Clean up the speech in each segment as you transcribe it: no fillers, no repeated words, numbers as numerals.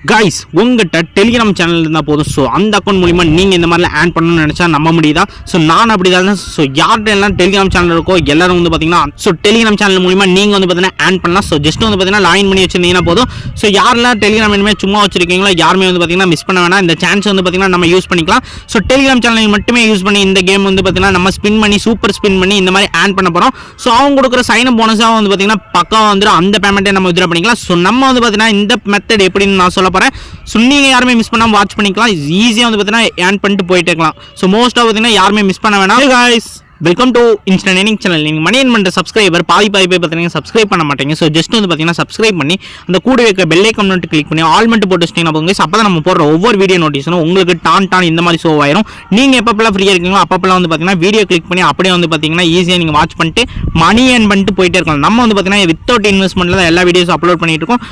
Guys உங்ககிட்ட Telegram channel இருந்தால் போதும். ஸோ அந்த அக்கௌண்ட் மூலிமா நீங்கள் இந்த மாதிரிலாம் ஆட் பண்ணணும்னு நினச்சா நம்ப முடியுதா? ஸோ நான் அப்படி தான். ஸோ யார்கிட்ட எல்லாம் டெலிகிராம் சேனல் இருக்கோ எல்லாரும் வந்து பார்த்தீங்கன்னா ஸோ டெலிகிராம் சேனல் மூலிமா நீங்கள் வந்து பார்த்தீங்கன்னா ஆட் பண்ணலாம். ஸோ ஜஸ்ட் வந்து பார்த்தீங்கன்னா லாகின் பண்ணி வச்சிருந்தீங்கன்னா போதும். ஸோ யாரெல்லாம் டெலிகிராம் இனிமேல் சும்மா வச்சிருக்கீங்களோ யாருமே வந்து பார்த்தீங்கன்னா மிஸ் பண்ண வேணாம். இந்த சான்ஸ் வந்து பார்த்தீங்கன்னா நம்ம யூஸ் பண்ணிக்கலாம். ஸோ டெலிகிராம் சேனல் மட்டுமே யூஸ் பண்ணி இந்த கேம் வந்து பார்த்தீங்கன்னா நம்ம ஸ்பின் பண்ணி சூப்பர் ஸ்பின் பண்ணி இந்த மாதிரி ஆட் பண்ண போகிறோம். ஸோ அவங்க கொடுக்குற சைன் அப் போனஸாக வந்து பார்த்தீங்கன்னா பக்கம் வந்துடும். அந்த பேமெண்ட்டை நம்ம வித்ட்ரா பண்ணிக்கலாம். ஸோ நம்ம வந்து பார்த்தீங்கன்னா இந்த மெத்தட் எப்படின்னு நான் சொல்ல போகிறேன். ஸோ நீங்கள் யாருமே மிஸ் பண்ணாமல் வாட்ச் பண்ணிக்கலாம். ஈஸியாக வந்து பார்த்தீங்கன்னா ஏர்ன் பண்ணிட்டு போயிட்டே இருக்கலாம். ஸோ மோஸ்ட்டாக பார்த்தீங்கன்னா யாருமே மிஸ் பண்ண வேணாம். Guys welcome to instant earning channel. நீங்கள் மணி ஏர்ன் பண்ணுற சப்ஸ்கிரைபர் பாதி போய் பார்த்தீங்கன்னா சப்ஸ்கிரைப் பண்ண மாட்டேங்க. ஸோ ஜஸ்ட் வந்து பார்த்தீங்கன்னா சப்ஸ்கிரைப் பண்ணி அந்த கூட வைக்க பெல் ஐக்கான் மட்டும் கிளிக் பண்ணி ஆல் மட்டும் போட்டு வச்சிட்டீங்கன்னா போங்க. அப்போ தான் நம்ம போடுற ஒவ்வொரு வீடியோ நோட்டிஸும் உங்களுக்கு டான் இந்த மாதிரி ஷோ ஆயிரும். நீங்கள் எப்பப்பெல்லாம் ஃப்ரீயாக இருக்கீங்களோ அப்பப்பெல்லாம் வந்து பார்த்தீங்கன்னா வீடியோ கிளிக் பண்ணி அப்படியே வந்து பார்த்தீங்கன்னா ஈஸியாக நீங்கள் வாட்ச் பண்ணிட்டு மணி ஏர்ன் பண்ணிட்டு போயிட்டே இருக்கலாம். நம்ம வந்து பார்த்தீங்கன்னா வித்தவுட் இன்வெஸ்ட்மெண்ட்டில் தான் எல்லா வீடியோஸும் அப்லோட் பண்ணிட்டு இருக்கோம்.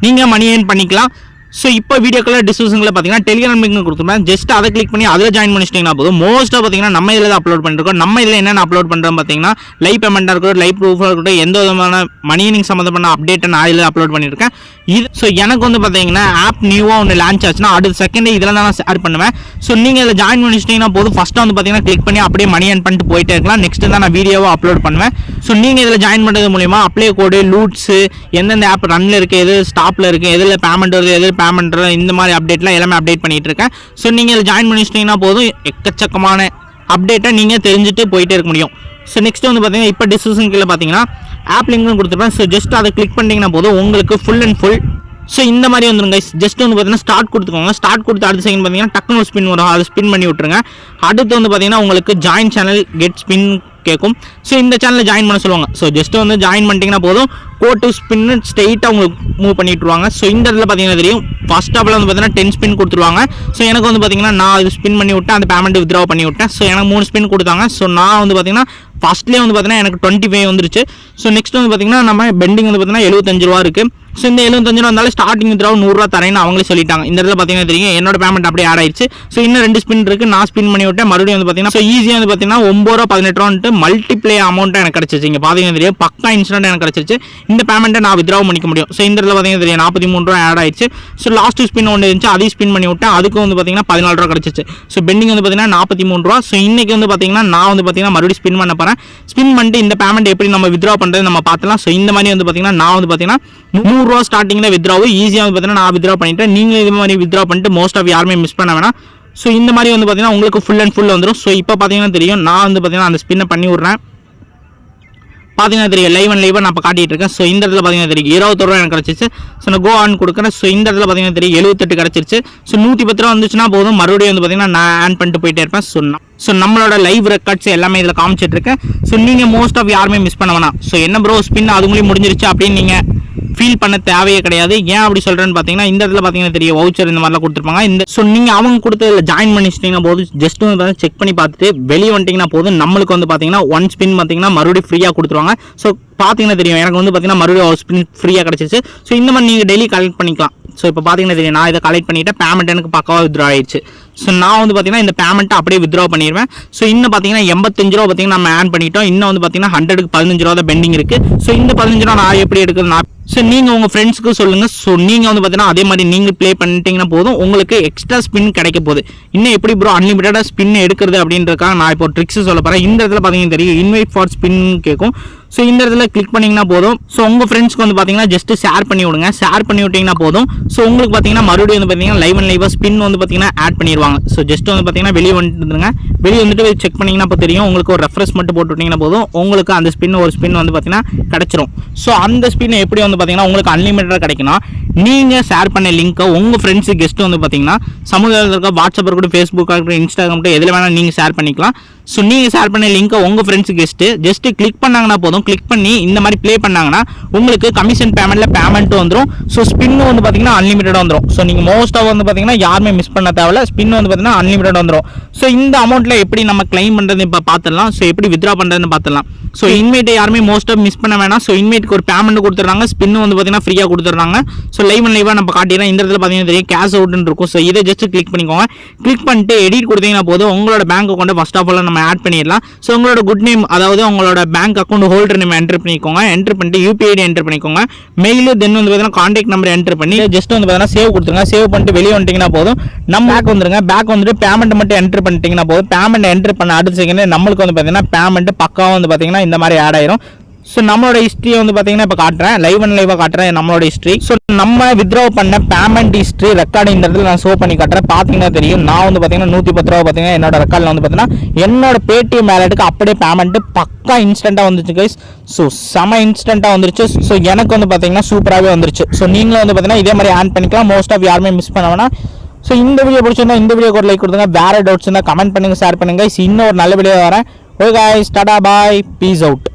நீங்கள் மணி ஏர்ன் பண்ணிக்கலாம். ஸோ இப்போ வீடியோக்குள்ள டிஸ்கிரிப்ஷனில் பார்த்தீங்கன்னா டெலிகிராம் லிங்க் கொடுத்துருப்பேன். ஜஸ்ட் அதை கிளிக் பண்ணி அதில் ஜாயின் பண்ணிச்சிட்டிங்கன்னா போதும். மோஸ்ட்டாக பார்த்தீங்கன்னா நம்ம இதில் தான் அப்லோட் பண்ணிருக்கோம். நம்ம இதில் என்னென்ன அப்லோட் பண்ணுறோம் பார்த்தீங்கன்னா லைவ் பேமெண்ட்டாக இருக்கட்டும், லைவ் ப்ரூஃபாக இருக்கட்டும், எந்த விதமான மணி ஏர்னிங் சம்மந்தமான அப்டேட்டை நான் இதில் அப்லோட் பண்ணியிருக்கேன். இது ஸோ எனக்கு வந்து பார்த்தீங்கன்னா ஆப் நியூவாக ஒன்று லான்ச் ஆச்சுன்னா அடுத்த செகண்ட் இதில் தான் நான் ஷேர் பண்ணுவேன். ஸோ நீங்கள் இதில் ஜாயின் பண்ணிச்சிட்டிங்கன்னா போதும். ஃபஸ்ட்டாக வந்து பார்த்தீங்கன்னா கிளிக் பண்ணி அப்படியே மணி ஏர்ன் பண்ணிட்டு போயிட்டே இருக்கலாம். நெக்ஸ்ட் தான் நான் வீடியோவை அப்லோட் பண்ணுவேன். ஸோ நீங்கள் இதில் ஜாயின் பண்ணுறது மூலிமா அப்ளை கோடு, லூட்ஸு, எந்தெந்த ஆப் ரன்னில் இருக்குது, எது ஸ்டாப்பில் இருக்குது, எதில் பேமெண்ட் வருது, எது பேமெண்ட் இந்த மாதிரி அப்டேட்லாம் எல்லாமே அப்டேட் பண்ணிட்டு இருக்கேன். ஸோ நீங்கள் ஜாயின் பண்ணிச்சிட்டிங்கன்னா போதும். எக்கச்சக்கமான அப்டேட்டை நீங்கள் தெரிஞ்சுட்டு போயிட்டே இருக்க முடியும். ஸோ நெக்ஸ்ட் வந்து பார்த்தீங்கன்னா இப்போ டிஸ்கிரிப்ஷன் கீழே பார்த்தீங்கன்னா ஆப் லிங்க்னு கொடுத்துருப்பேன். ஸோ ஜஸ்ட் அதை கிளிக் பண்ணிட்டீங்கன்னா போதும் உங்களுக்கு ஃபுல் அண்ட் ஃபுல் ஸோ இந்த மாதிரி வந்துடும் கைஸ். ஜஸ்ட் வந்து பார்த்தீங்கன்னா ஸ்டார்ட் கொடுத்துக்கோங்க. ஸ்டார்ட் கொடுத்து அடுத்த செகண்ட் பார்த்தீங்கன்னா டக்குனு ஒரு ஸ்பின் வரும். அதை ஸ்பின் பண்ணி விட்டுருங்க. அடுத்து வந்து பார்த்தீங்கன்னா உங்களுக்கு ஜாயின் சேனல் கெட் ஸ்பின் கேட்கும். ஸோ இந்த சேனலில் ஜாயின் பண்ண சொல்லுவாங்க. ஸோ ஜஸ்ட் வந்து ஜாயின் பண்ணிட்டீங்கன்னா போதும். கோ டு ஸ்பின் ஸ்ட்ரெயிட்டாக உங்களுக்கு மூவ் பண்ணிட்டுருவாங்க. ஸோ இந்த இடத்துல பார்த்தீங்கன்னா தெரியும் ஃபர்ஸ்ட் ஆப்பில் வந்து பார்த்தீங்கன்னா 10 ஸ்பின் கொடுத்துருவாங்க. ஸோ எனக்கு வந்து பார்த்தீங்கன்னா நான் இது ஸ்பின் பண்ணி விட்டேன். அந்த பேமெண்ட் வித்ட்ரா பண்ணி விட்டேன். ஸோ எனக்கு 3 ஸ்பின் கொடுத்தாங்க. ஸோ நான் வந்து பார்த்தீங்கன்னா ஃபஸ்ட்லேயே வந்து பார்த்தீங்கன்னா எனக்கு 25 வந்துருச்சு. ஸோ நெக்ஸ்ட் வந்து பார்த்தீங்கன்னா நம்ம பெண்டிங் வந்து பார்த்தீங்கன்னா 75 ரூபா இருக்குது. ஸோ இந்த 75 ரூபா இருந்தாலும் ஸ்டார்டிங் வித்ட்ரா 100 ரூபா தரேன்னு அவங்களே சொல்லிட்டாங்க. இந்த இடத்துல பார்த்தீங்கன்னா தெரியும் என்னோட பேமெண்ட் அப்படியே ஆட் ஆயிடுச்சு. ஸோ இன்னும் 2 ஸ்பின் இருக்குது. நான் ஸ்பின் பண்ணி விட்டேன். மறுபடியும் வந்து பார்த்தீங்கன்னா ஸோ ஈஸியாக வந்து பார்த்தீங்கன்னா 9 ரூபா 18 ரூபான்ட்டு மல்டிப்ளே அமௌண்ட்டாக எனக்கு கிடச்சிச்சு. இங்கே பார்த்தீங்கன்னா தெரியும் பக்கா இன்ஸ்டன்ட் எனக்கு கிடச்சிருச்சு. இந்த பேமெண்ட்டை நான் வித்ட்ரா பண்ணிக்க முடியும். ஸோ இந்த இடத்துல பார்த்தீங்கன்னா தெரியும் 43 ரூபா ஆட் ஆயிடுச்சு. ஸோ லாஸ்ட் ஸ்பின் ஒன்று இருந்துச்சு, அதையும் ஸ்பின் பண்ணி விட்டேன். அதுக்கு வந்து பார்த்தீங்கன்னா 14 ரூபா கிடச்சிச்சு. ஸோ பெண்டிங் வந்து பார்த்தீங்கன்னா 43 ரூபா. ஸோ இன்னைக்கு வந்து பார்த்தீங்கன்னா நான் வந்து பார்த்தீங்கன்னா மறுபடியும் ஸ்பின் பண்ண போகிறேன். ஸ்பின் பண்ணிட்டு இந்த பேமெண்ட் எப்படி நம்ம வித்ட்ரா பண்ணுறது நம்ம பார்த்துலாம். ஸோ இந்த மாதிரி வந்து பார்த்தீங்கன்னா நான் வந்து பார்த்தீங்கன்னா 100 ரூபா ஸ்டார்டிங்கில் வித்ட்ராவும் ஈஸியாக வந்து பார்த்தீங்கன்னா நான் வித்ட்ரா பண்ணிட்டேன். நீங்கள் இது மாதிரி வித்ட்ரா பண்ணிட்டு மோஸ்ட் ஆஃப் யாருமே மிஸ் பண்ண வேணாம். ஸோ இந்த மாதிரி வந்து பார்த்தீங்கன்னா உங்களுக்கு ஃபுல் அண்ட் ஃபுல் வந்துடும். ஸோ இப்போ பார்த்தீங்கன்னா தெரியும் நான் வந்து பார்த்தீங்கன்னா அந்த ஸ்பின்னை பண்ணி விட்றேன். பார்த்தீங்கன்னா தெரியும் லைவ் அண்ட் லைவாக நான் இப்போ காட்டிகிட்டு இருக்கேன். ஸோ இந்த இடத்துல பார்த்தீங்கன்னா தெரியும் 21 ரூபா எனக்கு கிடச்சிச்சு. ஸோ நான் கோ ஆன் கொடுக்குறேன். ஸோ இந்த இடத்துல பார்த்தீங்கன்னா தெரியும் 78 கிடச்சிருச்சு. ஸோ 110 ரூபா வந்துச்சுன்னா போதும். மறுபடியும் வந்து பார்த்தீங்கன்னா நான் ஆன் பண்ணிட்டு போயிட்டே இருப்பேன். ஸோ நம்மளோட லைவ் ரெக்கார்ட்ஸ் எல்லாமே இதில் காமிச்சிட்டு இருக்கேன். ஸோ நீங்கள் மோஸ்ட் ஆஃப் யாருமே மிஸ் பண்ண வேணாம். ஸோ என்ன ப்ரோ ஸ்பின் அதுங்களையும் முடிஞ்சிருச்சு அப்படின்னு நீங்கள் ஃபீல் பண்ண தேவையே கிடையாது. ஏன் அப்படி சொல்கிறேன்னு பார்த்தீங்கன்னா இந்த இடத்துல பார்த்தீங்கன்னா தெரியும் வவுச்சர் இந்த மாதிரிலாம் கொடுத்துருப்பாங்க. இந்த ஸோ நீங்கள் அவங்க கொடுத்ததில் ஜாயின் பண்ணிச்சிட்டிங்கன்னா போதும். ஜஸ்ட் வந்து பார்த்தீங்கன்னா செக் பண்ணி பார்த்துட்டு வெளியே வந்துட்டிங்கன்னா போதும். நம்மளுக்கு வந்து பார்த்தீங்கன்னா 1 ஸ்பின் பார்த்தீங்கன்னா மறுபடியும் ஃப்ரீயாக கொடுத்துருவாங்க. ஸோ பார்த்தீங்கன்னா தெரியும் எனக்கு வந்து பார்த்தீங்கன்னா மறுபடியும் ஒரு ஸ்பின் ஃப்ரீயாக கிடச்சிச்சு. ஸோ இந்த மாதிரி நீங்கள் டெய்லி கலெக்ட் பண்ணிக்கலாம். ஸோ இப்போ பார்த்தீங்கன்னா தெரியும் நான் இதை கலெக்ட் பண்ணிவிட்டேன். பேமெண்ட் எனக்கு பக்காவாக வித்ட்ரா ஆயிடுச்சு. ஸோ நான் வந்து பார்த்தீங்கன்னா இந்த பேமெண்ட்டை அப்படியே வித்ட்ரா பண்ணிடுவேன். ஸோ இன்னும் பார்த்தீங்கன்னா 85 ரூபா பார்த்தீங்கன்னா நம்ம ஆன் பண்ணிட்டோம். இன்னும் வந்து பார்த்தீங்கன்னா 100க்கு 15 ரூபா தான் பெண்டிங் இருக்குது. ஸோ இந்த 15 ரூபா நான் எப்படி எடுக்கிறது ஸோ நீங்கள் உங்கள் ஃப்ரெண்ட்ஸுக்கு சொல்லுங்கள். ஸோ நீங்கள் வந்து பார்த்தீங்கன்னா அதே மாதிரி நீங்கள் ப்ளே பண்ணிட்டீங்கன்னா போதும். உங்களுக்கு எக்ஸ்ட்ரா ஸ்பின் கிடைக்க போகுது. இன்னும் எப்படி ப்ரோ அன்லிமிட்டடாக ஸ்பின் எடுக்கிறது அப்படின்றதுக்காக நான் இப்போ ட்ரிக்ஸ் சொல்ல போகிறேன். இந்த இடத்துல பார்த்தீங்கன்னா தெரியும் இன்வைட் ஃபார் ஸ்பின் கேட்கும். ஸோ இந்த இடத்துல கிளிக் பண்ணிங்கன்னா போதும். ஸோ உங்கள் ஃப்ரெண்ட்ஸ்க்கு வந்து பார்த்தீங்கன்னா ஜஸ்ட் ஷேர் பண்ணி விடுங்க. ஷேர் பண்ணி விட்டிங்கன்னா போதும். ஸோ உங்களுக்கு பார்த்தீங்கன்னா மறுபடியும் வந்து பார்த்தீங்கன்னா லைவ் அண்ட் லைவாக ஸ்பின் வந்து பார்த்தீங்கன்னா ஆட் பண்ணிடுவாங்க. ஸோ ஜஸ்ட் வந்து பார்த்தீங்கன்னா வெளியே வந்துட்டுங்க. வெளியே வந்துட்டு செக் பண்ணிங்கன்னா இப்போ தெரியும் உங்களுக்கு ஒரு ரெஃப்ரெஷ் மட்டும் போட்டு விட்டிங்கன்னா போதும். உங்களுக்கு அந்த ஸ்பின் ஒரு ஸ்பின் வந்து பார்த்தீங்கன்னா கிடச்சிரும். ஸோ அந்த ஸ்பின் எப்படி வந்து பார்த்தீங்கன்னா உங்களுக்கு அன்லிமிட்டடாக கிடைக்குன்னா நீங்கள் ஷேர் பண்ண லிங்க்கை உங்கள் ஃப்ரெண்ட்ஸு கெஸ்ட்டு வந்து பார்த்தீங்கன்னா சமூகத்தில் இருக்க வாட்ஸ்அப் இருக்கட்டும், ஃபேஸ்புக்காக இருக்கட்டும், இன்ஸ்டாகிராம் எதில் வேணால் நீங்கள் ஷேர் பண்ணிக்கலாம். ஸோ நீங்கள் ஷேர் பண்ண லிங்க்கை உங்கள் ஃப்ரெண்ட்ஸு கெஸ்ட்டு ஜஸ்ட்டு கிளிக் பண்ணாங்கன்னா போதும். கிளிக் பண்ணி இந்த மாதிரி ப்ளே பண்ணாங்கன்னா உங்களுக்கு கமிஷன் பேமெண்ட்டில் பேமெண்ட்டும் வந்துடும். ஸோ ஸ்பின்னு வந்து பார்த்தீங்கன்னா அன்லிமிட்டடாக வந்துடும். ஸோ நீங்கள் மோஸ்ட்டாக வந்து பார்த்தீங்கன்னா யாருமே மிஸ் பண்ண தேவையில்ல. ஸ்பின் வந்து பார்த்தீங்கன்னா அன்லிமிட்டடாக வந்துடும். ஸோ இந்த அமௌண்ட்டில் எப்படி நம்ம கிளைம் பண்ணுறது இப்போ பார்த்துடலாம். ஸோ எப்படி வித்ட்ரா பண்ணுறதுன்னு பார்த்துடலாம். ஸோ இன்வைட்டை யாருமே மோஸ்ட் ஆஃப் மிஸ் பண்ண வேணாம். ஸோ இன்வைட்டுக்கு ஒரு பேமெண்ட் கொடுத்துட்றாங்க, ஸ்பின்னு வந்து பார்த்தீங்கன்னா ஃப்ரீயாக கொடுத்துட்றாங்க. ஸோ லைவாக நம்ம காட்டிடுறோம். இந்த இடத்துல பார்த்தீங்கன்னா தெரியும் கேஷ் அவுட்னு இருக்கும். ஸோ இதை ஜஸ்ட் கிளிக் பண்ணிக்கோங்க. கிளிக் பண்ணிட்டு எடிட் கொடுத்தீங்கன்னா போதும் உங்களோட பேங்க் அக்கௌண்ட்டை ஃபர்ஸ்ட் ஆஃப் ஆல் நம்ம ஆட் பண்ணிடலாம். ஸோ உங்களோட குட் நேம், அதாவது உங்களோட bank account holder name enter பண்ணிக்கோங்க. என்டர் பண்ணிட்டு யூபிஐ ஐடி என்டர் பண்ணிக்கோங்க. மெயில் தென் வந்து பார்த்தீங்கன்னா கான்டாக்ட் நம்பர் என்டர் பண்ணி ஜஸ்ட் வந்து பார்த்தீங்கன்னா சேவ் கொடுத்துருங்க. சேவ் பண்ணிட்டு வெளியே வந்துட்டீங்கன்னா போதும். நம்ம பேக் வந்துருங்க. பேக் வந்துட்டு பேமெண்ட் மட்டும் என்டர் பண்ணிட்டீங்கன்னா போதும். பேமெண்ட் என்டர் பண்ண அடுத்த செகண்ட் நம்மளுக்கு வந்து பார்த்தீங்கன்னா பேமெண்ட் பக்காவாக வந்து பார்த்தீங்கன்னா இந்த மாதிரி ஆட் ஆயிரும். ஸோ நம்மளோட ஹிஸ்ட்ரியை வந்து பார்த்தீங்கன்னா இப்போ காட்டுறேன், லைவாக காட்டுறேன் நம்மளோட ஹிஸ்ட்ரி. ஸோ நம்ம வித்ட்ரா பண்ண பேமெண்ட் ஹிஸ்ட்ரி ரெக்கார்டு இந்த இடத்துல நான் ஷோ பண்ணி காட்டுறேன். பார்த்தீங்கன்னா தெரியும், நான் வந்து பார்த்தீங்கன்னா 110 ரூபா பார்த்தீங்கன்னா என்னோட ரெக்கார்டில் வந்து பார்த்தீங்கன்னா என்னோட பேடிஎம் வேலெட்டுக்கு அப்படியே பேமெண்ட் பக்கா இன்ஸ்டண்ட்டாக வந்துருச்சு கைஸ். ஸோ செம இன்ஸ்டண்ட்டாக வந்துருச்சு. ஸோ எனக்கு வந்து பார்த்தீங்கன்னா சூப்பராகவே வந்துருச்சு. ஸோ நீங்களும் வந்து பார்த்தீங்கன்னா இதே மாதிரி ஆன் பண்ணிக்கலாம். மோஸ்ட் ஆஃப் யாருமே மிஸ் பண்ண வேணாம். ஸோ இந்த வீடியோ பிடிச்சிருந்தா இந்த வீடியோக்கு ஒரு லைக் கொடுத்துங்க. வேறு டவுட்ஸ் இருந்தால் கமெண்ட் பண்ணுங்கள், ஷேர் பண்ணுங்கள். இன்னும் ஒரு நல்ல வீடியோ வரேன். ஓகே கைஸ், டாடா பாய், பீஸ் அவுட்.